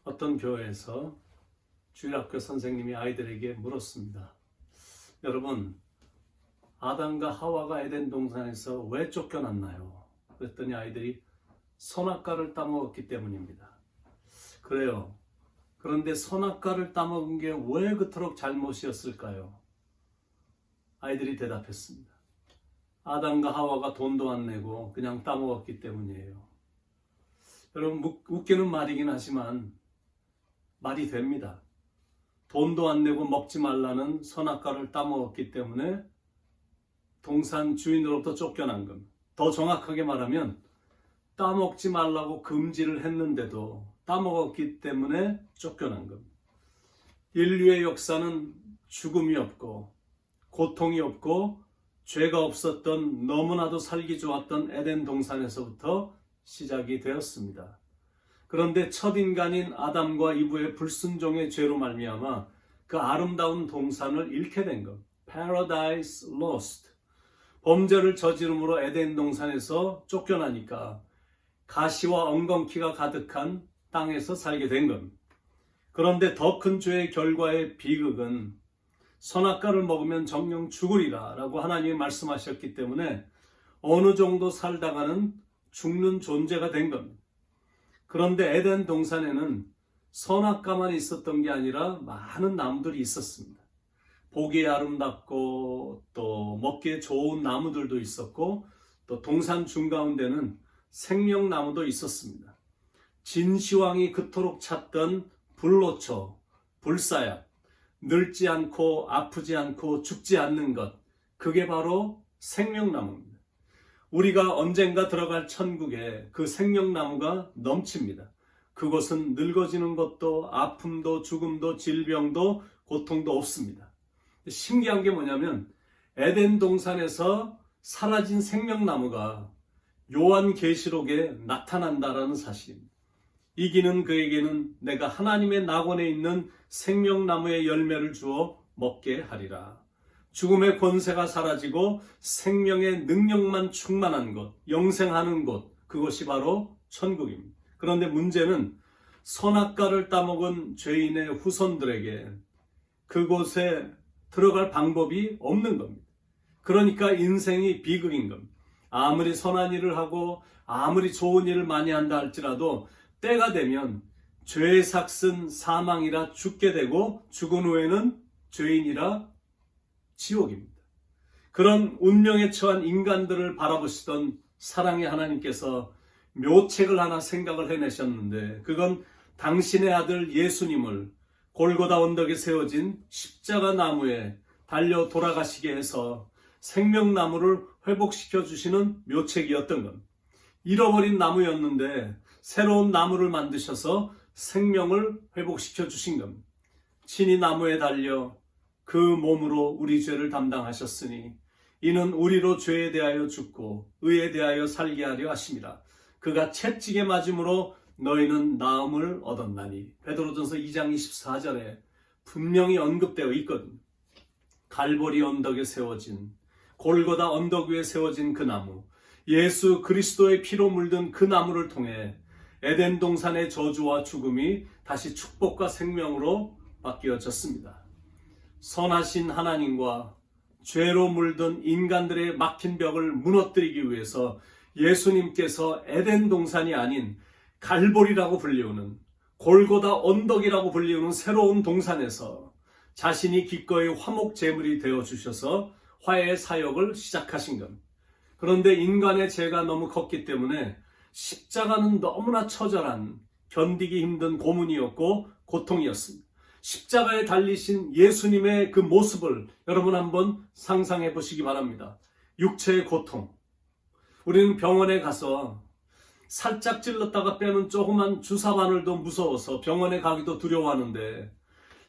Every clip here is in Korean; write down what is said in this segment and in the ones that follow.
어떤 교회에서 주일학교 선생님이 아이들에게 물었습니다. 여러분, 아담과 하와가 에덴 동산에서 왜 쫓겨났나요? 그랬더니 아이들이 선악과를 따먹었기 때문입니다. 그래요. 그런데 선악과를 따먹은 게 왜 그토록 잘못이었을까요? 아이들이 대답했습니다. 아담과 하와가 돈도 안 내고 그냥 따먹었기 때문이에요. 여러분, 웃기는 말이긴 하지만 말이 됩니다. 돈도 안 내고 먹지 말라는 선악과를 따먹었기 때문에 동산 주인으로부터 쫓겨난 겁니다. 더 정확하게 말하면 따먹지 말라고 금지를 했는데도 따먹었기 때문에 쫓겨난 겁니다. 인류의 역사는 죽음이 없고 고통이 없고 죄가 없었던 너무나도 살기 좋았던 에덴 동산에서부터 시작이 되었습니다. 그런데 첫 인간인 아담과 이브의 불순종의 죄로 말미암아 그 아름다운 동산을 잃게 된 것. Paradise lost. 범죄를 저지름으로 에덴 동산에서 쫓겨나니까 가시와 엉겅퀴가 가득한 땅에서 살게 된 겁니다. 그런데 더 큰 죄의 결과의 비극은 선악과를 먹으면 정령 죽으리라 라고 하나님이 말씀하셨기 때문에 어느 정도 살다가는 죽는 존재가 된 겁니다. 그런데 에덴 동산에는 선악과만 있었던 게 아니라 많은 나무들이 있었습니다. 보기에 아름답고 또 먹기에 좋은 나무들도 있었고 또 동산 중가운데는 생명나무도 있었습니다. 진시황이 그토록 찾던 불로초, 불사약, 늙지 않고 아프지 않고 죽지 않는 것, 그게 바로 생명나무입니다. 우리가 언젠가 들어갈 천국에 그 생명나무가 넘칩니다. 그곳은 늙어지는 것도 아픔도 죽음도 질병도 고통도 없습니다. 신기한 게 뭐냐면 에덴 동산에서 사라진 생명나무가 요한계시록에 나타난다라는 사실입니다. 이기는 그에게는 내가 하나님의 낙원에 있는 생명나무의 열매를 주어 먹게 하리라. 죽음의 권세가 사라지고 생명의 능력만 충만한 곳, 영생하는 곳, 그것이 바로 천국입니다. 그런데 문제는 선악과를 따먹은 죄인의 후손들에게 그곳에 들어갈 방법이 없는 겁니다. 그러니까 인생이 비극인 겁니다. 아무리 선한 일을 하고 아무리 좋은 일을 많이 한다 할지라도 때가 되면 죄의 삭은 사망이라 죽게 되고 죽은 후에는 죄인이라 지옥입니다. 그런 운명에 처한 인간들을 바라보시던 사랑의 하나님께서 묘책을 하나 생각을 해내셨는데 그건 당신의 아들 예수님을 골고다 언덕에 세워진 십자가 나무에 달려 돌아가시게 해서 생명나무를 회복시켜 주시는 묘책이었던 겁니다. 잃어버린 나무였는데 새로운 나무를 만드셔서 생명을 회복시켜 주신 겁니다. 친히 나무에 달려 그 몸으로 우리 죄를 담당하셨으니 이는 우리로 죄에 대하여 죽고 의에 대하여 살게 하려 하심이라. 그가 채찍에 맞음으로 너희는 나음을 얻었나니. 베드로전서 2장 24절에 분명히 언급되어 있거든요. 갈보리 언덕에 세워진 골고다 언덕 위에 세워진 그 나무, 예수 그리스도의 피로 물든 그 나무를 통해 에덴 동산의 저주와 죽음이 다시 축복과 생명으로 바뀌어졌습니다. 선하신 하나님과 죄로 물든 인간들의 막힌 벽을 무너뜨리기 위해서 예수님께서 에덴 동산이 아닌 갈보리라고 불리우는 골고다 언덕이라고 불리우는 새로운 동산에서 자신이 기꺼이 화목 제물이 되어 주셔서 화해의 사역을 시작하신 겁니다. 그런데 인간의 죄가 너무 컸기 때문에 십자가는 너무나 처절한 견디기 힘든 고문이었고 고통이었습니다. 십자가에 달리신 예수님의 그 모습을 여러분 한번 상상해 보시기 바랍니다. 육체의 고통. 우리는 병원에 가서 살짝 찔렀다가 빼는 조그만 주사바늘도 무서워서 병원에 가기도 두려워하는데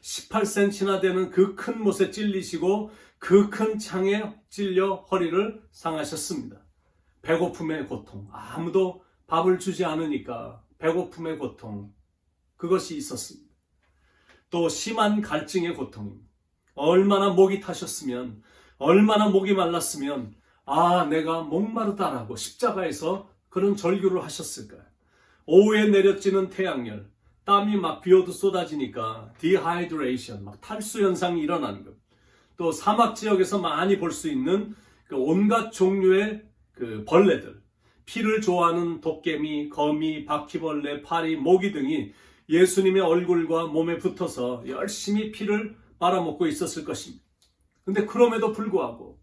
18cm나 되는 그 큰 못에 찔리시고 그 큰 창에 찔려 허리를 상하셨습니다. 배고픔의 고통. 아무도 밥을 주지 않으니까 배고픔의 고통. 그것이 있었습니다. 또 심한 갈증의 고통입니다. 얼마나 목이 타셨으면, 얼마나 목이 말랐으면 내가 목마르다라고 십자가에서 그런 절규를 하셨을까요? 오후에 내려지는 태양열, 땀이 막 비오도 쏟아지니까 디하이드레이션, 막 탈수 현상이 일어나는 것. 또 사막 지역에서 많이 볼 수 있는 그 온갖 종류의 그 벌레들, 피를 좋아하는 도깨미, 거미, 바퀴벌레, 파리, 모기 등이 예수님의 얼굴과 몸에 붙어서 열심히 피를 빨아먹고 있었을 것입니다. 근데 그럼에도 불구하고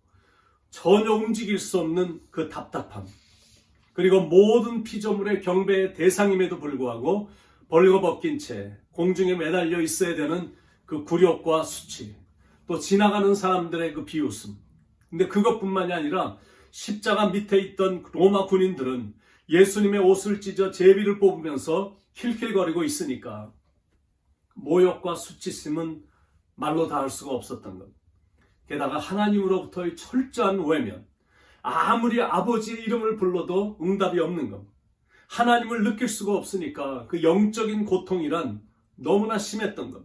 전혀 움직일 수 없는 그 답답함, 그리고 모든 피조물의 경배의 대상임에도 불구하고 벌거벗긴 채 공중에 매달려 있어야 되는 그 굴욕과 수치, 또 지나가는 사람들의 그 비웃음. 근데 그것뿐만이 아니라 십자가 밑에 있던 로마 군인들은 예수님의 옷을 찢어 제비를 뽑으면서 킬킬거리고 있으니까 모욕과 수치심은 말로 다 할 수가 없었던 것. 게다가 하나님으로부터의 철저한 외면, 아무리 아버지의 이름을 불러도 응답이 없는 것. 하나님을 느낄 수가 없으니까 그 영적인 고통이란 너무나 심했던 것.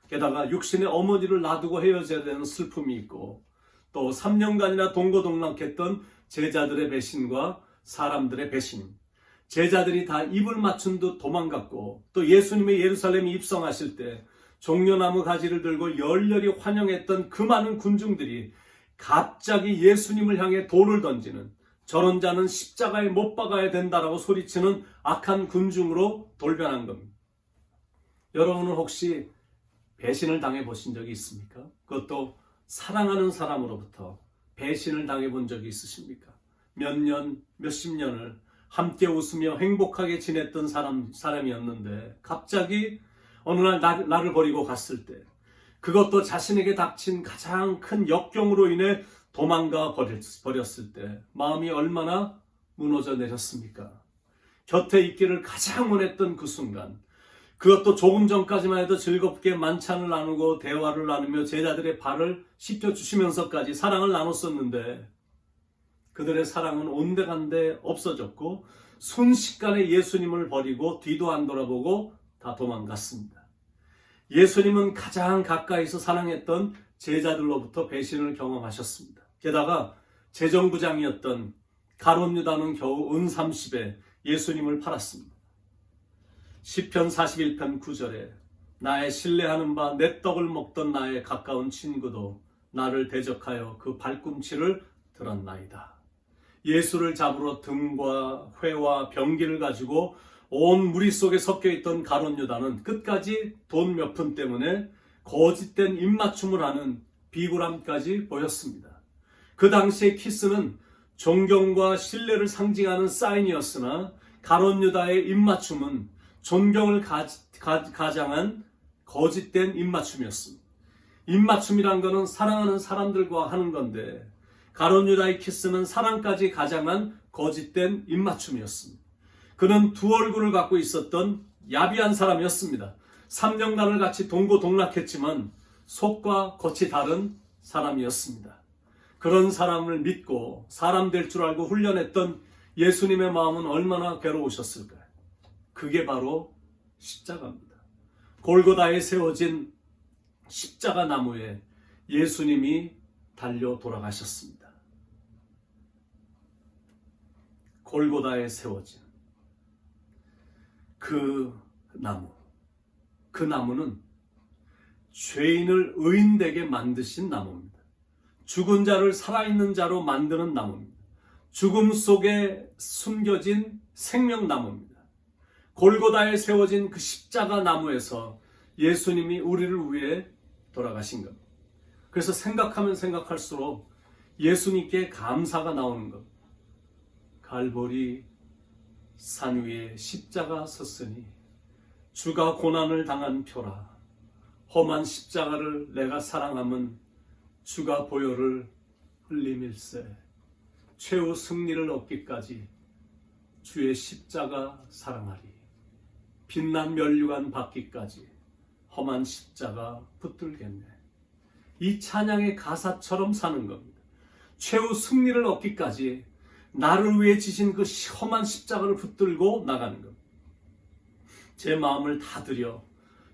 게다가 육신의 어머니를 놔두고 헤어져야 되는 슬픔이 있고, 또 3년간이나 동고동락했던 제자들의 배신과 사람들의 배신, 제자들이 다 입을 맞춘 듯 도망갔고, 또 예수님의 예루살렘에 입성하실 때 종려나무 가지를 들고 열렬히 환영했던 그 많은 군중들이 갑자기 예수님을 향해 돌을 던지는, 저런 자는 십자가에 못 박아야 된다라고 소리치는 악한 군중으로 돌변한 겁니다. 여러분은 혹시 배신을 당해보신 적이 있습니까? 그것도 사랑하는 사람으로부터 배신을 당해본 적이 있으십니까? 몇 년, 몇십 년을 함께 웃으며 행복하게 지냈던 사람이었는데 갑자기 어느 날 나를 버리고 갔을 때, 그것도 자신에게 닥친 가장 큰 역경으로 인해 도망가 버렸을 때 마음이 얼마나 무너져 내렸습니까? 곁에 있기를 가장 원했던 그 순간, 그것도 조금 전까지만 해도 즐겁게 만찬을 나누고 대화를 나누며 제자들의 발을 씻겨주시면서까지 사랑을 나눴었는데, 그들의 사랑은 온데간데 없어졌고 순식간에 예수님을 버리고 뒤도 안 돌아보고 다 도망갔습니다. 예수님은 가장 가까이서 사랑했던 제자들로부터 배신을 경험하셨습니다. 게다가 재정부장이었던 가룟 유다는 겨우 은 30에 예수님을 팔았습니다. 시편 41편 9절에 나의 신뢰하는 바 내 떡을 먹던 나의 가까운 친구도 나를 대적하여 그 발꿈치를 들었나이다. 예수를 잡으러 등과 회와 병기를 가지고 온 무리 속에 섞여있던 가룟 유다는 끝까지 돈 몇 푼 때문에 거짓된 입맞춤을 하는 비굴함까지 보였습니다. 그 당시의 키스는 존경과 신뢰를 상징하는 사인이었으나 가룟 유다의 입맞춤은 존경을 가장한 거짓된 입맞춤이었습니다. 입맞춤이란 것은 사랑하는 사람들과 하는 건데, 가룟 유다의 키스는 사랑까지 가장한 거짓된 입맞춤이었습니다. 그는 두 얼굴을 갖고 있었던 야비한 사람이었습니다. 3년간을 같이 동고동락했지만 속과 겉이 다른 사람이었습니다. 그런 사람을 믿고 사람 될 줄 알고 훈련했던 예수님의 마음은 얼마나 괴로우셨을까요? 그게 바로 십자가입니다. 골고다에 세워진 십자가 나무에 예수님이 달려 돌아가셨습니다. 골고다에 세워진 그 나무, 그 나무는 죄인을 의인되게 만드신 나무입니다. 죽은 자를 살아있는 자로 만드는 나무입니다. 죽음 속에 숨겨진 생명나무입니다. 골고다에 세워진 그 십자가 나무에서 예수님이 우리를 위해 돌아가신 겁니다. 그래서 생각하면 생각할수록 예수님께 감사가 나오는 것. 갈보리 산 위에 십자가 섰으니 주가 고난을 당한 표라. 험한 십자가를 내가 사랑함은 주가 보혈을 흘림일세. 최후 승리를 얻기까지 주의 십자가 사랑하리. 빛난 면류관 받기까지 험한 십자가 붙들겠네. 이 찬양의 가사처럼 사는 겁니다. 최후 승리를 얻기까지 나를 위해 지신 그 험한 십자가를 붙들고 나가는 겁니다. 제 마음을 다 들여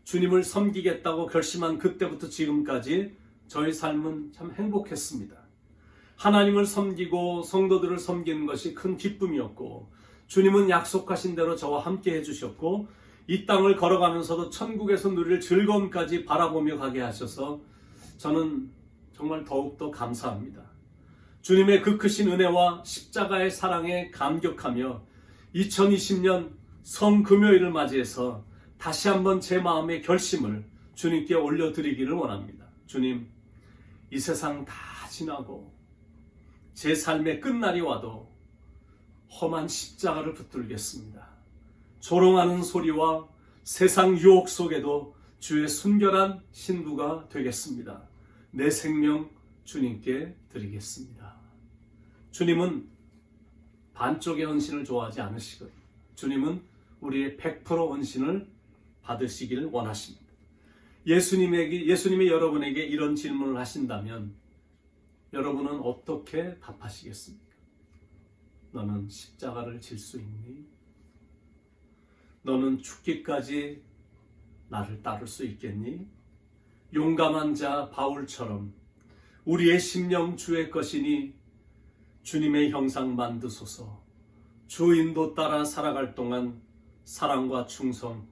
주님을 섬기겠다고 결심한 그때부터 지금까지 저의 삶은 참 행복했습니다. 하나님을 섬기고 성도들을 섬기는 것이 큰 기쁨이었고, 주님은 약속하신 대로 저와 함께 해주셨고, 이 땅을 걸어가면서도 천국에서 누릴 즐거움까지 바라보며 가게 하셔서 저는 정말 더욱더 감사합니다. 주님의 그 크신 은혜와 십자가의 사랑에 감격하며 2020년 성금요일을 맞이해서 다시 한번 제 마음의 결심을 주님께 올려드리기를 원합니다. 주님, 이 세상 다 지나고 제 삶의 끝날이 와도 험한 십자가를 붙들겠습니다. 조롱하는 소리와 세상 유혹 속에도 주의 순결한 신부가 되겠습니다. 내 생명 주님께 드리겠습니다. 주님은 반쪽의 헌신을 좋아하지 않으시거든요. 주님은 우리의 100% 헌신을 받으시기를 원하십니다. 예수님이 여러분에게 이런 질문을 하신다면 여러분은 어떻게 답하시겠습니까? 너는 십자가를 질 수 있니? 너는 죽기까지 나를 따를 수 있겠니? 용감한 자 바울처럼 우리의 심령 주의 것이니 주님의 형상 만드소서. 주 인도 따라 살아갈 동안 사랑과 충성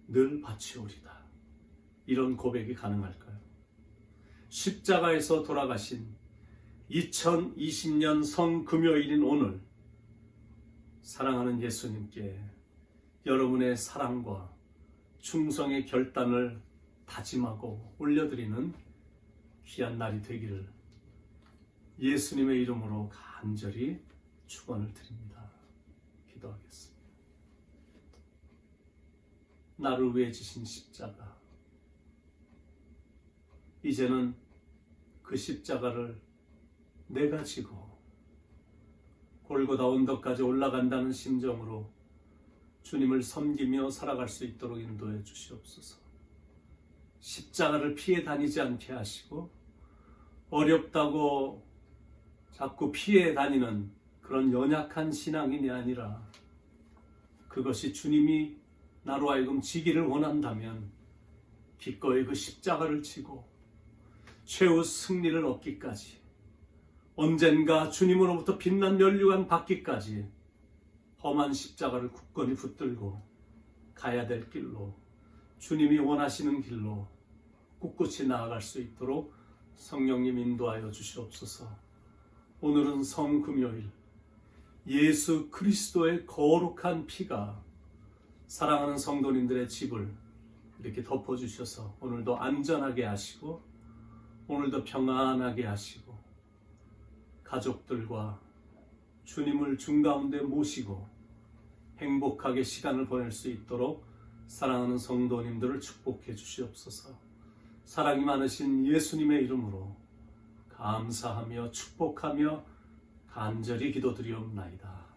늘 바치오리다. 이런 고백이 가능할까요? 십자가에서 돌아가신 2020년 성금요일인 오늘 사랑하는 예수님께 여러분의 사랑과 충성의 결단을 다짐하고 올려드리는 귀한 날이 되기를 예수님의 이름으로 간절히 축원을 드립니다. 기도하겠습니다. 나를 위해 지신 십자가, 이제는 그 십자가를 내가 지고 골고다 언덕까지 올라간다는 심정으로 주님을 섬기며 살아갈 수 있도록 인도해 주시옵소서. 십자가를 피해 다니지 않게 하시고 어렵다고 자꾸 피해 다니는 그런 연약한 신앙인이 아니라 그것이 주님이 나로 하여금 지기를 원한다면 기꺼이 그 십자가를 지고 최후 승리를 얻기까지, 언젠가 주님으로부터 빛난 면류관 받기까지 험한 십자가를 굳건히 붙들고 가야 될 길로, 주님이 원하시는 길로 꿋꿋이 나아갈 수 있도록 성령님 인도하여 주시옵소서. 오늘은 성금요일, 예수 그리스도의 거룩한 피가 사랑하는 성도님들의 집을 이렇게 덮어주셔서 오늘도 안전하게 하시고 오늘도 평안하게 하시고 가족들과 주님을 중 가운데 모시고 행복하게 시간을 보낼 수 있도록 사랑하는 성도님들을 축복해 주시옵소서. 사랑이 많으신 예수님의 이름으로 감사하며 축복하며 간절히 기도드리옵나이다.